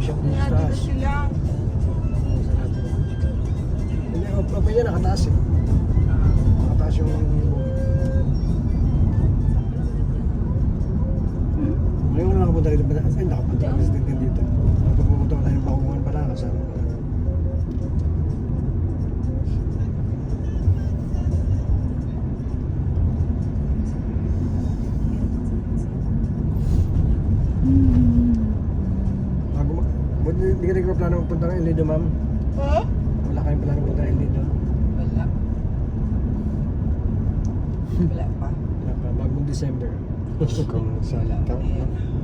shop dito Nga, sa dito taas. sila. Sa natin. Hindi, pa yan, nakataas eh. Nakataas yung... Ngayon na nakapunta dito. Ay, nakapunta ang resident din dito. Pupunta ko tayong Bakungan pala. Kasama ko lang. Hindi ka nagpaplano magpunta ng El Nido, ma'am? Ha? Wala kayong plano punta ng El Nido? Wala. Wala pa. Wala pa, bagong December. Kung sa Wala pa yan.